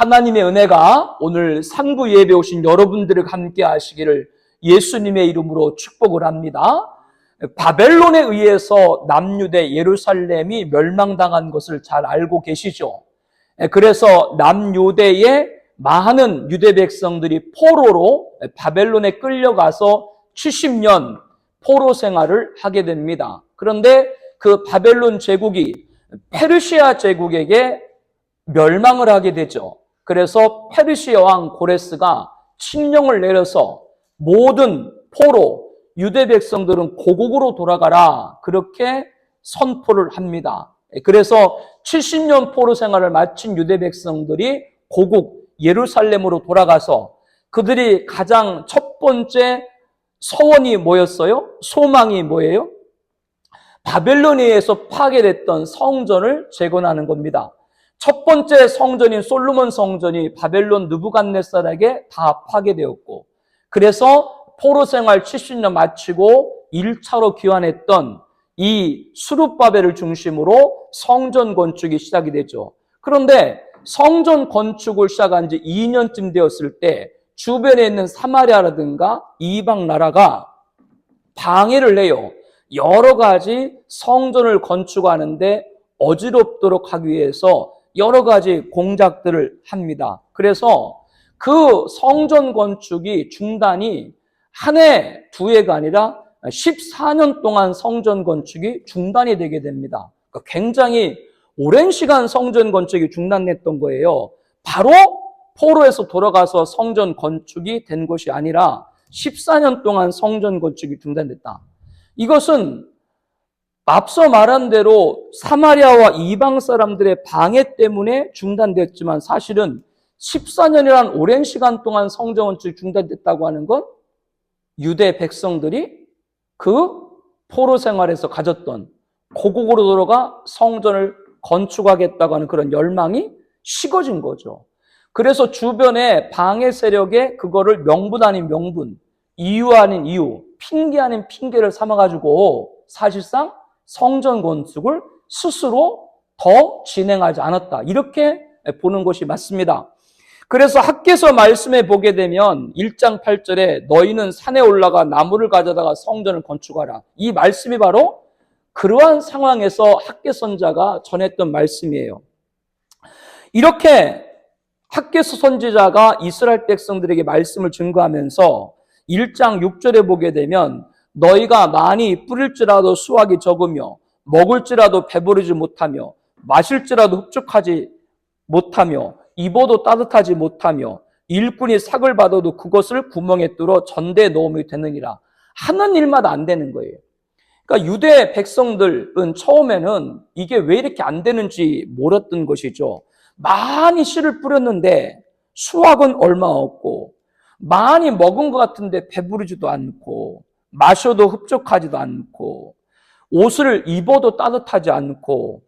하나님의 은혜가 오늘 상부 예배 오신 여러분들과 함께 하시기를 예수님의 이름으로 축복을 합니다. 바벨론에 의해서 남유대 예루살렘이 멸망당한 것을 잘 알고 계시죠. 그래서 남유대의 많은 유대 백성들이 포로로 바벨론에 끌려가서 70년 포로 생활을 하게 됩니다. 그런데 그 바벨론 제국이 페르시아 제국에게 멸망을 하게 되죠. 그래서 페르시아 왕 고레스가 칙령을 내려서 모든 포로 유대 백성들은 고국으로 돌아가라, 그렇게 선포를 합니다. 그래서 70년 포로 생활을 마친 유대 백성들이 고국 예루살렘으로 돌아가서 그들이 가장 첫 번째 서원이 뭐였어요? 소망이 뭐예요? 바벨론에 의해서 파괴됐던 성전을 재건하는 겁니다. 첫 번째 성전인 솔로몬 성전이 바벨론 느부갓네살에게 다 파괴되었고, 그래서 포로 생활 70년 마치고 1차로 귀환했던 이 수룹바벨을 중심으로 성전 건축이 시작이 되죠. 그런데 성전 건축을 시작한 지 2년쯤 되었을 때 주변에 있는 사마리아라든가 이방 나라가 방해를 해요. 여러 가지 성전을 건축하는데 어지럽도록 하기 위해서 여러 가지 공작들을 합니다. 그래서 그 성전 건축이 중단이 한 해, 두 해가 아니라 14년 동안 성전 건축이 중단이 되게 됩니다. 그러니까 굉장히 오랜 시간 성전 건축이 중단됐던 거예요. 바로 포로에서 돌아가서 성전 건축이 된 것이 아니라 14년 동안 성전 건축이 중단됐다. 이것은 앞서 말한 대로 사마리아와 이방 사람들의 방해 때문에 중단됐지만 사실은 14년이란 오랜 시간 동안 성전 건축이 중단됐다고 하는 건 유대 백성들이 그 포로 생활에서 가졌던 고국으로 돌아가 성전을 건축하겠다고 하는 그런 열망이 식어진 거죠. 그래서 주변에 방해 세력에 그거를 명분 아닌 명분, 이유 아닌 이유, 핑계 아닌 핑계를 삼아가지고 사실상 성전 건축을 스스로 더 진행하지 않았다, 이렇게 보는 것이 맞습니다. 그래서 학개서 말씀에 보게 되면 1장 8절에 너희는 산에 올라가 나무를 가져다가 성전을 건축하라, 이 말씀이 바로 그러한 상황에서 학개 선자가 전했던 말씀이에요. 이렇게 학개서 선지자가 이스라엘 백성들에게 말씀을 증거하면서 1장 6절에 보게 되면 너희가 많이 뿌릴지라도 수확이 적으며 먹을지라도 배부르지 못하며 마실지라도 흡족하지 못하며 입어도 따뜻하지 못하며 일꾼이 삭을 받아도 그것을 구멍에 뚫어 전대에 넣음이 되느니라. 하는 일마다 안 되는 거예요. 그러니까 유대 백성들은 처음에는 이게 왜 이렇게 안 되는지 몰랐던 것이죠. 많이 씨를 뿌렸는데 수확은 얼마 없고, 많이 먹은 것 같은데 배부르지도 않고, 마셔도 흡족하지도 않고, 옷을 입어도 따뜻하지 않고,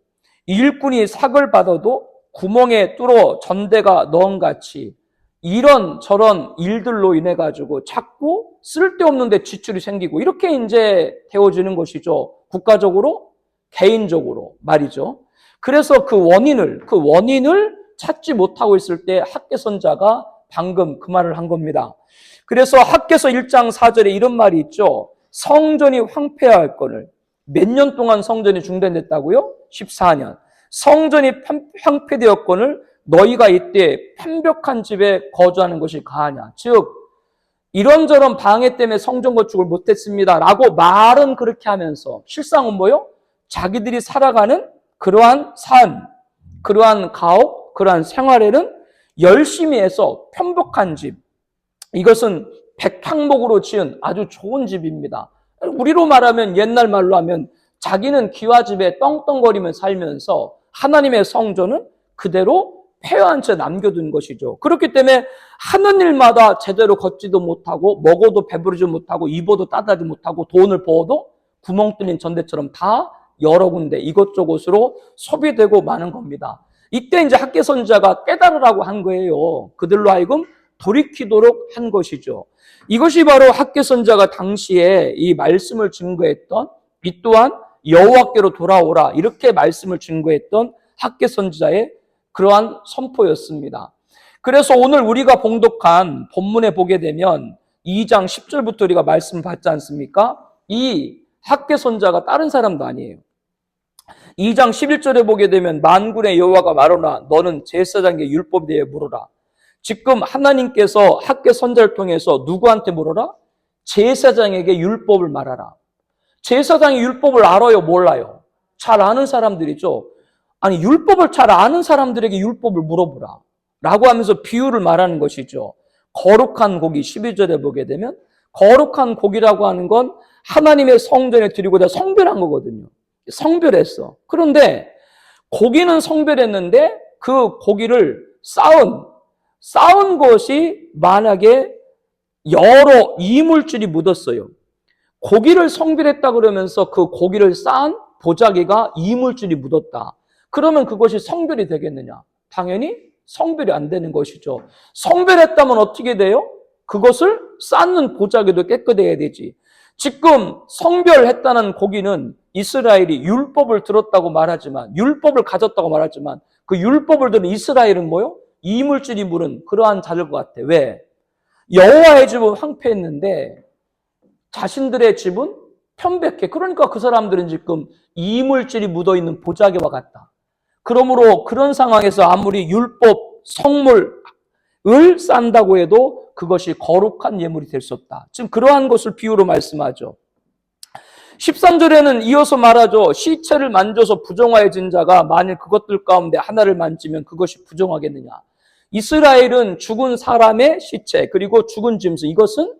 일꾼이 삭을 받아도 구멍에 뚫어 전대가 넣은같이 이런 저런 일들로 인해 가지고 자꾸 쓸데없는데 지출이 생기고, 이렇게 이제 되어지는 것이죠. 국가적으로, 개인적으로 말이죠. 그래서 그 원인을 찾지 못하고 있을 때 학개 선자가 방금 그 말을 한 겁니다. 그래서 학개서 1장 4절에 이런 말이 있죠. 성전이 황폐할 거를. 몇 년 동안 성전이 중단됐다고요? 14년. 성전이 황폐되었거늘 너희가 이때 편벽한 집에 거주하는 것이 가하냐. 즉 이런저런 방해 때문에 성전 건축을 못했습니다 라고 말은 그렇게 하면서 실상은 뭐요? 자기들이 살아가는 그러한 삶, 그러한 가옥, 그러한 생활에는 열심히 해서 편벽한 집, 이것은 백향목으로 지은 아주 좋은 집입니다. 우리로 말하면, 옛날 말로 하면 자기는 기와집에 떵떵거리며 살면서 하나님의 성전은 그대로 폐허한 채 남겨둔 것이죠. 그렇기 때문에 하는 일마다 제대로 걷지도 못하고, 먹어도 배부르지 못하고, 입어도 따뜻하지 못하고, 돈을 벌어도 구멍 뚫린 전대처럼 다 여러 군데 이것저것으로 소비되고 마는 겁니다. 이때 이제 학개 선지자가 깨달으라고 한 거예요. 그들로 하여금 돌이키도록 한 것이죠. 이것이 바로 학개 선지자가 당시에 이 말씀을 증거했던, 이 또한 여호와께로 돌아오라 이렇게 말씀을 증거했던 학개 선지자의 그러한 선포였습니다. 그래서 오늘 우리가 봉독한 본문에 보게 되면 2장 10절부터 우리가 말씀을 받지 않습니까? 이 학개 선자가 다른 사람도 아니에요. 2장 11절에 보게 되면 만군의 여호와가 말하노라 너는 제사장에게 율법에 대해 물어라. 지금 하나님께서 학개 선자를 통해서 누구한테 물어라? 제사장에게 율법을 말하라. 제사장이 율법을 알아요? 몰라요? 잘 아는 사람들이죠. 아니 율법을 잘 아는 사람들에게 율법을 물어보라 라고 하면서 비유를 말하는 것이죠. 거룩한 고기 12절에 보게 되면 거룩한 고기라고 하는 건 하나님의 성전에 드리고자 성별한 거거든요. 성별했어. 그런데 고기는 성별했는데 그 고기를 쌓은 것이 만약에 여러 이물질이 묻었어요. 고기를 성별했다 그러면서 그 고기를 쌓은 보자기가 이물질이 묻었다. 그러면 그것이 성별이 되겠느냐? 당연히 성별이 안 되는 것이죠. 성별했다면 어떻게 돼요? 그것을 쌓는 보자기도 깨끗해야 되지. 지금 성별했다는 고기는 이스라엘이 율법을 들었다고 말하지만, 율법을 가졌다고 말하지만 그 율법을 들은 이스라엘은 뭐요? 이물질이 물은 그러한 자들 것 같아. 왜? 여호와의 집은 황폐했는데 자신들의 집은 편백해. 그러니까 그 사람들은 지금 이물질이 묻어있는 보자기와 같다. 그러므로 그런 상황에서 아무리 율법, 성물을 싼다고 해도 그것이 거룩한 예물이 될 수 없다. 지금 그러한 것을 비유로 말씀하죠. 13절에는 이어서 말하죠. 시체를 만져서 부정하여진 자가 만일 그것들 가운데 하나를 만지면 그것이 부정하겠느냐. 이스라엘은 죽은 사람의 시체 그리고 죽은 짐승 이것은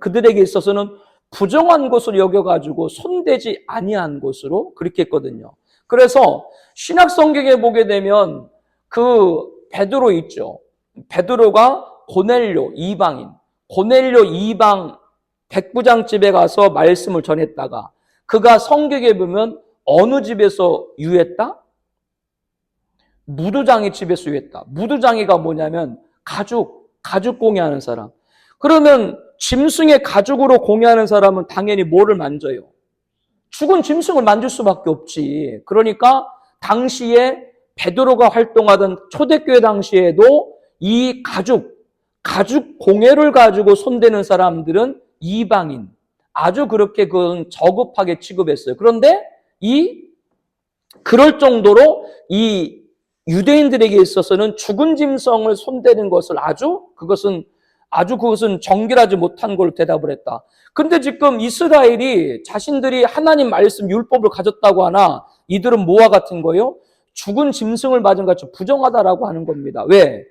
그들에게 있어서는 부정한 것으로 여겨가지고 손대지 아니한 것으로 그렇게 했거든요. 그래서 신약 성경에 보게 되면 그 베드로 있죠. 베드로가 고넬료 이방 백부장집에 가서 말씀을 전했다가 그가 성경에 보면 어느 집에서 유했다? 무두장이 집에서 유했다. 무두장이가 뭐냐면 가죽 공예하는 사람. 그러면 짐승의 가죽으로 공예하는 사람은 당연히 뭐를 만져요? 죽은 짐승을 만질 수밖에 없지. 그러니까 당시에 베드로가 활동하던 초대교회 당시에도 이 가죽 공예를 가지고 손대는 사람들은 이방인, 아주 그렇게 그건 저급하게 취급했어요. 그런데 그럴 정도로 이 유대인들에게 있어서는 죽은 짐승을 손대는 것을 그것은 정결하지 못한 걸로 대답을 했다. 근데 지금 이스라엘이 자신들이 하나님 말씀 율법을 가졌다고 하나 이들은 뭐와 같은 거예요? 죽은 짐승을 맞은 것 같이 부정하다라고 하는 겁니다. 왜?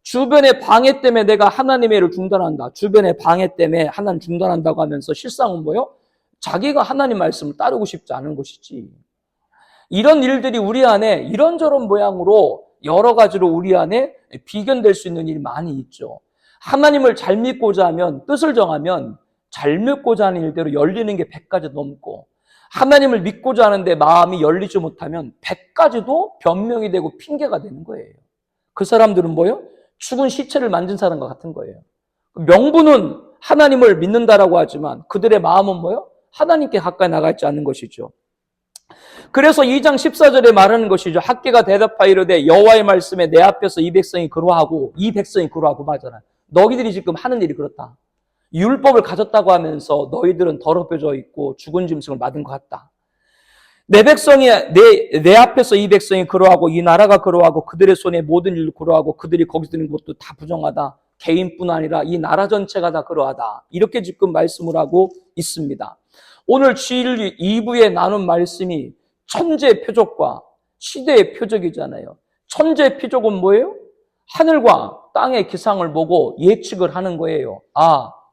주변의 방해 때문에 내가 하나님의 일을 중단한다. 주변의 방해 때문에 하나님 중단한다고 하면서 실상은 뭐예요? 자기가 하나님 말씀을 따르고 싶지 않은 것이지. 이런 일들이 우리 안에 이런저런 모양으로 여러 가지로 우리 안에 비견될 수 있는 일이 많이 있죠. 하나님을 잘 믿고자 하면 뜻을 정하면 잘 믿고자 하는 일대로 열리는 게 100가지 넘고 하나님을 믿고자 하는데 마음이 열리지 못하면 100가지도 변명이 되고 핑계가 되는 거예요. 그 사람들은 뭐예요? 죽은 시체를 만진 사람과 같은 거예요. 명분은 하나님을 믿는다라고 하지만 그들의 마음은 뭐예요? 하나님께 가까이 나가 있지 않는 것이죠. 그래서 2장 14절에 말하는 것이죠. 학개가 대답하여 이르되 여호와의 말씀에 내 앞에서 이 백성이 그러하고 맞잖아. 너희들이 지금 하는 일이 그렇다. 율법을 가졌다고 하면서 너희들은 더럽혀져 있고 죽은 짐승을 맞은 것 같다. 내 앞에서 이 백성이 그러하고 이 나라가 그러하고 그들의 손에 모든 일도 그러하고 그들이 거기서 드는 것도 다 부정하다. 개인뿐 아니라 이 나라 전체가 다 그러하다. 이렇게 지금 말씀을 하고 있습니다. 오늘 주일 2부에 나눈 말씀이 천재 표적과 시대의 표적이잖아요. 천재 표적은 뭐예요? 하늘과 땅의 기상을 보고 예측을 하는 거예요.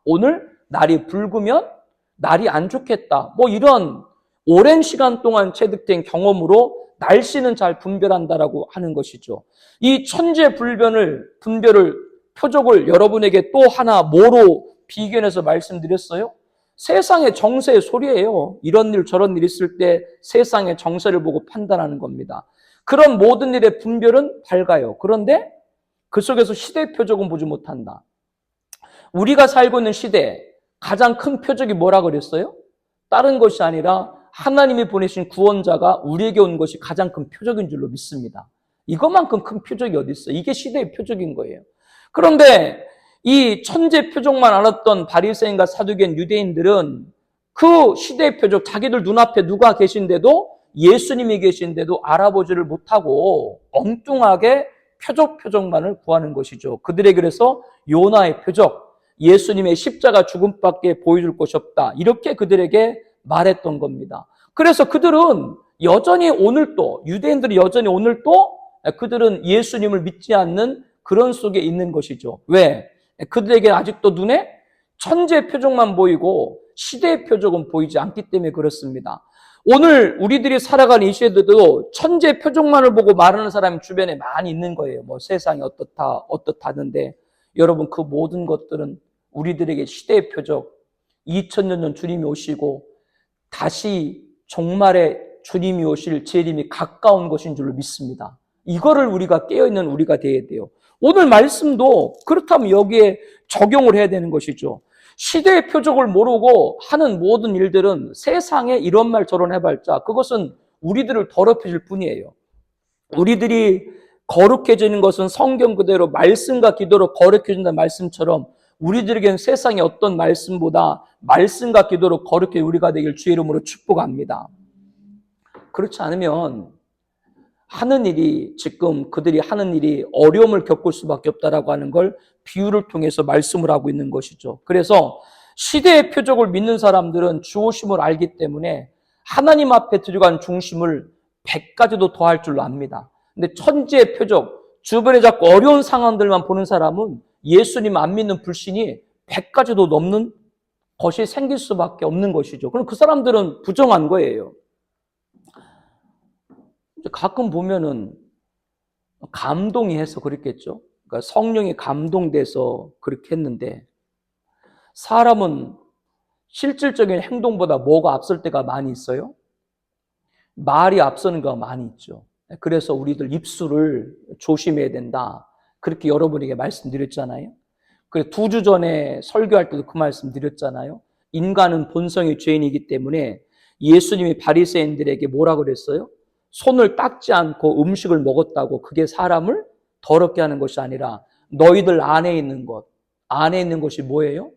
오늘 날이 붉으면 날이 안 좋겠다. 이런 오랜 시간 동안 체득된 경험으로 날씨는 잘 분별한다라고 하는 것이죠. 이 천재 표적을 여러분에게 또 하나 뭐로 비견해서 말씀드렸어요? 세상의 정세의 소리예요. 이런 일 저런 일 있을 때 세상의 정세를 보고 판단하는 겁니다. 그런 모든 일의 분별은 밝아요. 그런데 그 속에서 시대의 표적은 보지 못한다. 우리가 살고 있는 시대에 가장 큰 표적이 뭐라 그랬어요? 다른 것이 아니라 하나님이 보내신 구원자가 우리에게 온 것이 가장 큰 표적인 줄로 믿습니다. 이것만큼 큰 표적이 어디 있어요? 이게 시대의 표적인 거예요. 그런데 이 천재 표적만 알았던 바리새인과 사두개인 유대인들은 그 시대의 표적, 자기들 눈앞에 누가 계신데도, 예수님이 계신데도 알아보지를 못하고 엉뚱하게 표적만을 구하는 것이죠. 그들에게 그래서 요나의 표적, 예수님의 십자가 죽음밖에 보여줄 것이 없다, 이렇게 그들에게 말했던 겁니다. 그래서 그들은 여전히 오늘도, 유대인들이 여전히 오늘도 그들은 예수님을 믿지 않는 그런 속에 있는 것이죠. 왜? 그들에게 아직도 눈에 천재 표적만 보이고 시대의 표적은 보이지 않기 때문에 그렇습니다. 오늘 우리들이 살아가는 이 시대도 천재 표적만을 보고 말하는 사람이 주변에 많이 있는 거예요. 뭐 세상이 어떻다는데, 여러분, 그 모든 것들은 우리들에게 시대의 표적, 2000년 전 주님이 오시고 다시 종말에 주님이 오실 재림이 가까운 것인 줄로 믿습니다. 이거를 우리가 깨어있는 우리가 되어야 돼요. 오늘 말씀도 그렇다면 여기에 적용을 해야 되는 것이죠. 시대의 표적을 모르고 하는 모든 일들은 세상에 이런 말 저런 해봤자 그것은 우리들을 더럽혀질 뿐이에요. 우리들이 거룩해지는 것은 성경 그대로 말씀과 기도로 거룩해진다는 말씀처럼 우리들에게는 세상의 어떤 말씀보다 말씀과 기도로 거룩해 우리가 되길 주의 이름으로 축복합니다. 그렇지 않으면 하는 일이, 지금 그들이 하는 일이 어려움을 겪을 수밖에 없다라고 하는 걸 비유를 통해서 말씀을 하고 있는 것이죠. 그래서 시대의 표적을 믿는 사람들은 주오심을 알기 때문에 하나님 앞에 들어간 중심을 100가지도 더할 줄로 압니다. 근데 천지의 표적, 주변에 자꾸 어려운 상황들만 보는 사람은 예수님 안 믿는 불신이 100가지도 넘는 것이 생길 수밖에 없는 것이죠. 그럼 그 사람들은 부정한 거예요. 가끔 보면은 감동이 해서 그랬겠죠. 그러니까 성령이 감동돼서 그렇게 했는데, 사람은 실질적인 행동보다 뭐가 앞설 때가 많이 있어요? 말이 앞서는 경우가 많이 있죠. 그래서 우리들 입술을 조심해야 된다, 그렇게 여러분에게 말씀드렸잖아요. 그래서 2주 전에 설교할 때도 그 말씀 드렸잖아요. 인간은 본성의 죄인이기 때문에 예수님이 바리새인들에게 뭐라 그랬어요? 손을 닦지 않고 음식을 먹었다고 그게 사람을 더럽게 하는 것이 아니라 너희들 안에 있는 것이 뭐예요?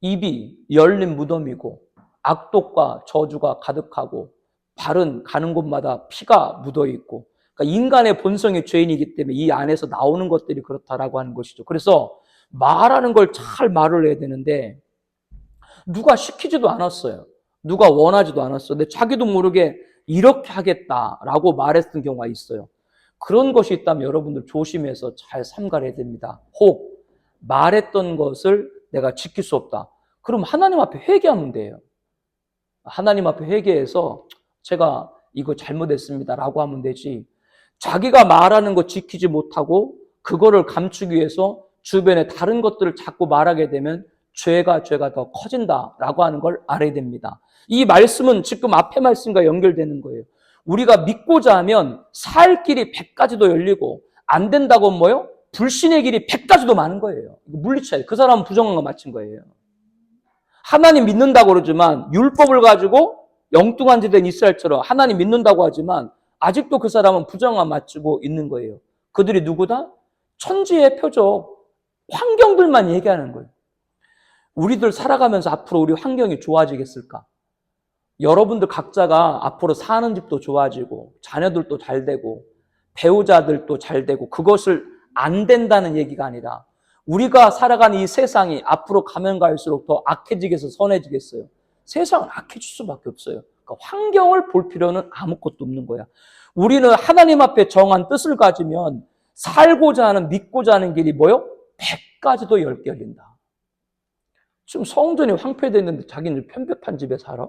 입이 열린 무덤이고 악독과 저주가 가득하고 발은 가는 곳마다 피가 묻어있고, 그러니까 인간의 본성의 죄인이기 때문에 이 안에서 나오는 것들이 그렇다라고 하는 것이죠. 그래서 말하는 걸 잘 말을 해야 되는데 누가 시키지도 않았어요. 누가 원하지도 않았어요. 근데 자기도 모르게 이렇게 하겠다라고 말했던 경우가 있어요. 그런 것이 있다면 여러분들 조심해서 잘 삼가해야 됩니다. 혹 말했던 것을 내가 지킬 수 없다, 그럼 하나님 앞에 회개하면 돼요. 하나님 앞에 회개해서 제가 이거 잘못했습니다 라고 하면 되지, 자기가 말하는 거 지키지 못하고 그거를 감추기 위해서 주변에 다른 것들을 자꾸 말하게 되면 죄가 더 커진다라고 하는 걸 알아야 됩니다. 이 말씀은 지금 앞의 말씀과 연결되는 거예요. 우리가 믿고자 하면 살 길이 100가지도 열리고 안 된다고 뭐요? 불신의 길이 100가지도 많은 거예요. 물리쳐야, 그 사람은 부정한 거 맞힌 거예요. 하나님 믿는다고 그러지만 율법을 가지고 영뚱한 지 된 이스라엘처럼 하나님 믿는다고 하지만 아직도 그 사람은 부정한 맞추고 있는 거예요. 그들이 누구다? 천지의 표적, 환경들만 얘기하는 거예요. 우리들 살아가면서 앞으로 우리 환경이 좋아지겠을까? 여러분들 각자가 앞으로 사는 집도 좋아지고 자녀들도 잘 되고 배우자들도 잘 되고, 그것을 안 된다는 얘기가 아니라 우리가 살아가는 이 세상이 앞으로 가면 갈수록 더 악해지겠어요, 선해지겠어요? 세상은 악해질 수밖에 없어요. 그러니까 환경을 볼 필요는 아무것도 없는 거야. 우리는 하나님 앞에 정한 뜻을 가지면 살고자 하는, 믿고자 하는 길이 뭐요? 100가지도 10개 열린다. 지금 성전이 황폐됐는데 자기는 편백한 집에 살아?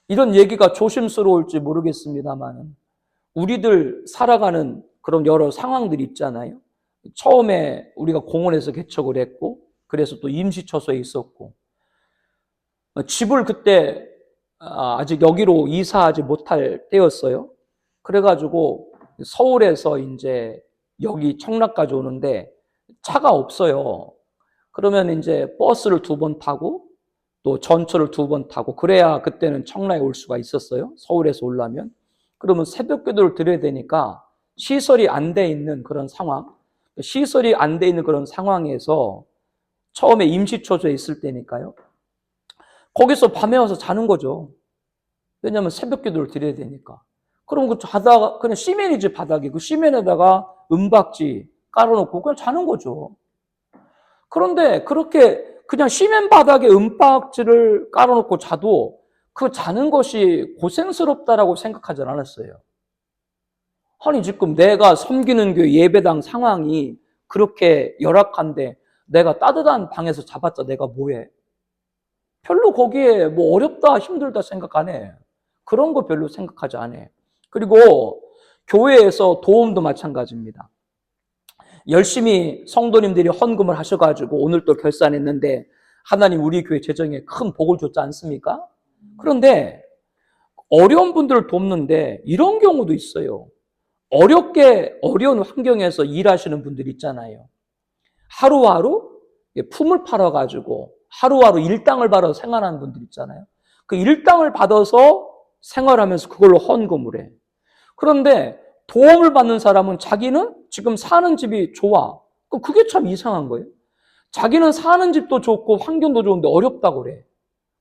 이런 얘기가 조심스러울지 모르겠습니다만 우리들 살아가는 그런 여러 상황들이 있잖아요. 처음에 우리가 공원에서 개척을 했고, 그래서 또 임시처소에 있었고, 집을 그때 아직 여기로 이사하지 못할 때였어요. 그래가지고 서울에서 이제 여기 청라까지 오는데 차가 없어요. 그러면 이제 버스를 2번 타고 또 전철을 2번 타고, 그래야 그때는 청라에 올 수가 있었어요. 서울에서 오려면. 그러면 새벽 기도를 드려야 되니까 시설이 안 돼 있는 그런 상황. 시설이 안 돼 있는 그런 상황에서 처음에 임시초소에 있을 때니까요. 거기서 밤에 와서 자는 거죠. 왜냐하면 새벽 기도를 드려야 되니까. 그럼 그 자다가 그냥 시멘이지 바닥에. 그 시멘에다가 은박지 깔아놓고 그냥 자는 거죠. 그런데 그렇게 그냥 시멘 바닥에 은박지를 깔아놓고 자도 그 자는 것이 고생스럽다라고 생각하지 않았어요. 아니 지금 내가 섬기는 교회 예배당 상황이 그렇게 열악한데 내가 따뜻한 방에서 자봤자 내가 뭐해? 별로 거기에 뭐 어렵다 힘들다 생각 안 해. 그런 거 별로 생각하지 않아. 그리고 교회에서 도움도 마찬가지입니다. 열심히 성도님들이 헌금을 하셔가지고 오늘 또 결산했는데 하나님 우리 교회 재정에 큰 복을 줬지 않습니까? 그런데 어려운 분들을 돕는데 이런 경우도 있어요. 어려운 환경에서 일하시는 분들 있잖아요. 하루하루 품을 팔아가지고 하루하루 일당을 받아서 생활하는 분들 있잖아요. 그 일당을 받아서 생활하면서 그걸로 헌금을 해. 그런데 도움을 받는 사람은 자기는 지금 사는 집이 좋아. 그게 참 이상한 거예요. 자기는 사는 집도 좋고 환경도 좋은데 어렵다고 그래.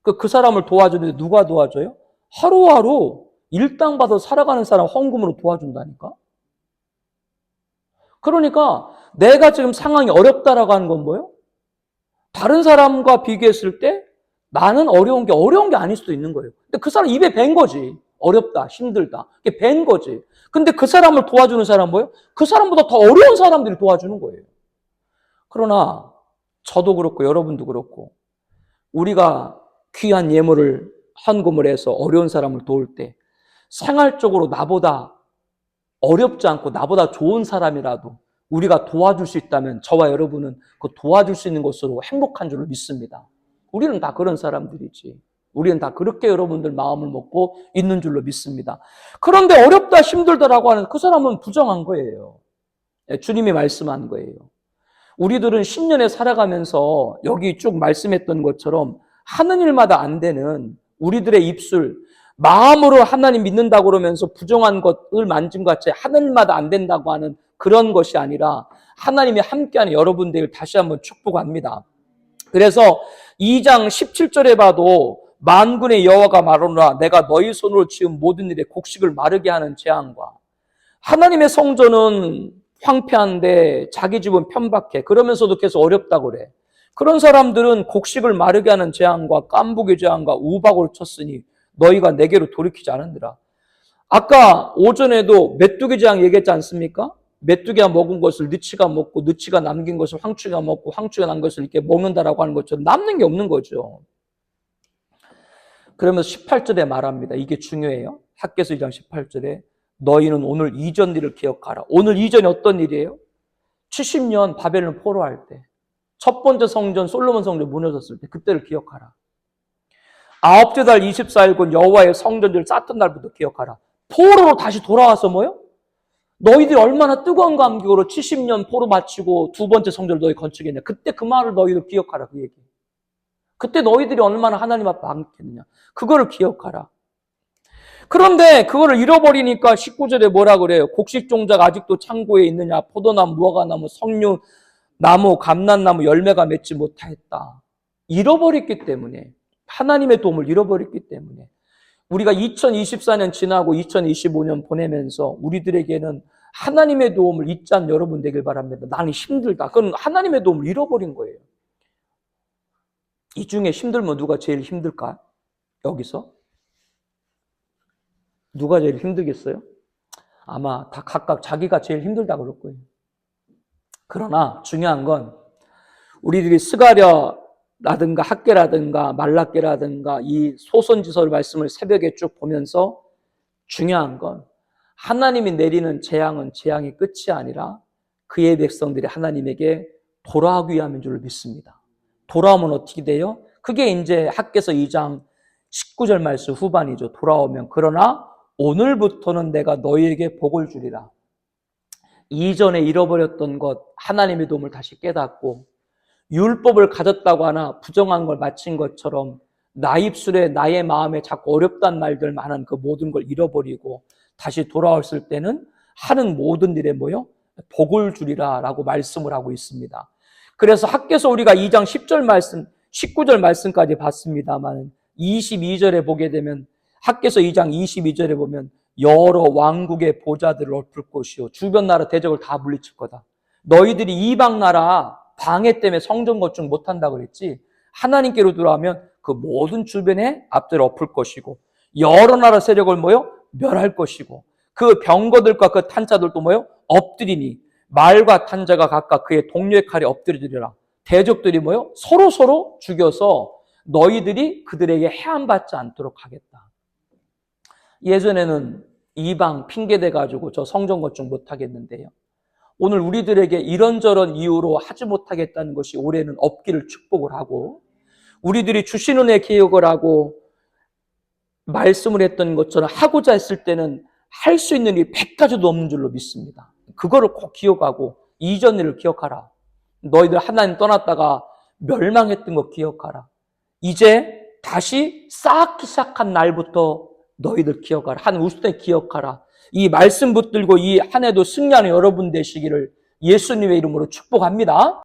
그 사람을 도와주는데 누가 도와줘요? 하루하루 일당 받아서 살아가는 사람 헌금으로 도와준다니까? 그러니까 내가 지금 상황이 어렵다라고 하는 건 뭐예요? 다른 사람과 비교했을 때 나는 어려운 게 아닐 수도 있는 거예요. 근데 그 사람 입에 밴 거지. 어렵다, 힘들다. 이게 밴 거지. 근데 그 사람을 도와주는 사람은 뭐예요? 그 사람보다 더 어려운 사람들이 도와주는 거예요. 그러나 저도 그렇고 여러분도 그렇고 우리가 귀한 예물을 헌금을 해서 어려운 사람을 도울 때 생활적으로 나보다 어렵지 않고 나보다 좋은 사람이라도 우리가 도와줄 수 있다면 저와 여러분은 그 도와줄 수 있는 것으로 행복한 줄로 믿습니다. 우리는 다 그런 사람들이지. 우리는 다 그렇게 여러분들 마음을 먹고 있는 줄로 믿습니다. 그런데 어렵다 힘들다라고 하는 그 사람은 부정한 거예요. 주님이 말씀한 거예요. 우리들은 10년에 살아가면서 여기 쭉 말씀했던 것처럼 하는 일마다 안 되는 우리들의 입술, 마음으로 하나님 믿는다고 그러면서 부정한 것을 만진 것 같이 하는 일마다 안 된다고 하는 그런 것이 아니라 하나님이 함께하는 여러분들 다시 한번 축복합니다. 그래서 2장 17절에 봐도 만군의 여호와가 말하노라 내가 너희 손으로 지은 모든 일에 곡식을 마르게 하는 재앙과 하나님의 성전은 황폐한데 자기 집은 편박해. 그러면서도 계속 어렵다고 그래. 그런 사람들은 곡식을 마르게 하는 재앙과 깐부기 재앙과 우박을 쳤으니 너희가 내게로 돌이키지 않았느라. 아까 오전에도 메뚜기 재앙 얘기했지 않습니까? 메뚜기가 먹은 것을 느치가 먹고 느치가 남긴 것을 황충이가 먹고 황충이가 남긴 것을 이렇게 먹는다라고 하는 것처럼 남는 게 없는 거죠. 그러면서 18절에 말합니다. 이게 중요해요. 학개서 2장 18절에 너희는 오늘 이전 일을 기억하라. 오늘 이전이 어떤 일이에요? 70년 바벨론 포로할 때 첫 번째 성전 솔로몬 성전 무너졌을 때 그때를 기억하라. 아홉째 달 24일군 여호와의 성전을 쌓던 날부터 기억하라. 포로로 다시 돌아와서 뭐요? 너희들이 얼마나 뜨거운 감격으로 70년 포로 마치고 두 번째 성전을 너희 건축했냐. 그때 그 말을 너희들 기억하라. 그 얘기. 그때 너희들이 얼마나 하나님 앞에 반격했느냐. 그거를 기억하라. 그런데 그거를 잃어버리니까 19절에 뭐라 그래요? 곡식 종자가 아직도 창고에 있느냐. 포도나무, 무화과나무, 석류, 나무, 감람나무 열매가 맺지 못하였다. 잃어버렸기 때문에 하나님의 도움을 잃어버렸기 때문에 우리가 2024년 지나고 2025년 보내면서 우리들에게는 하나님의 도움을 잊지 않은 여러분 되길 바랍니다. 나는 힘들다. 그건 하나님의 도움을 잃어버린 거예요. 이 중에 힘들면 누가 제일 힘들까? 여기서? 누가 제일 힘들겠어요? 아마 다 각각 자기가 제일 힘들다 그럴 거예요. 그러나 중요한 건 우리들이 스가랴라든가 학개라든가 말라개라든가 이 소선지서 말씀을 새벽에 쭉 보면서 중요한 건 하나님이 내리는 재앙은 재앙의 끝이 아니라 그의 백성들이 하나님에게 돌아오기 위함인 줄 믿습니다. 돌아오면 어떻게 돼요? 그게 이제 학개서 2장 19절 말씀 후반이죠. 돌아오면 그러나 오늘부터는 내가 너희에게 복을 주리라. 이전에 잃어버렸던 것 하나님의 도움을 다시 깨닫고 율법을 가졌다고 하나 부정한 걸 마친 것처럼 나 입술에 나의 마음에 자꾸 어렵다는 말들 많은 그 모든 걸 잃어버리고 다시 돌아왔을 때는 하는 모든 일에 뭐요? 복을 주리라 라고 말씀을 하고 있습니다. 그래서 학개서 우리가 2장 10절 말씀, 19절 말씀까지 봤습니다만 22절에 보게 되면 학개서 2장 22절에 보면 여러 왕국의 보좌들을 엎을 것이요 주변 나라 대적을 다 물리칠 거다. 너희들이 이방 나라 방해 때문에 성전 건축 못한다 그랬지. 하나님께로 돌아오면 그 모든 주변에 앞들을 엎을 것이고 여러 나라 세력을 멸할 것이고 그 병거들과 그 탄자들도 엎드리니 말과 탄자가 각각 그의 동료의 칼에 엎드리리라. 대적들이 서로 죽여서 너희들이 그들에게 해함받지 않도록 하겠다. 예전에는 이방 핑계대가지고 저 성전 건축 못하겠는데요. 오늘 우리들에게 이런저런 이유로 하지 못하겠다는 것이 올해는 없기를 축복을 하고 우리들이 주신 은혜 기억을 하고 말씀을 했던 것처럼 하고자 했을 때는 할 수 있는 일이 100가지도 없는 줄로 믿습니다. 그거를 꼭 기억하고 이전 일을 기억하라. 너희들 하나님 떠났다가 멸망했던 거 기억하라. 이제 다시 쌓기 시작한 날부터 너희들 기억하라. 한 우스때 기억하라. 이 말씀 붙들고 이 한 해도 승리하는 여러분 되시기를 예수님의 이름으로 축복합니다.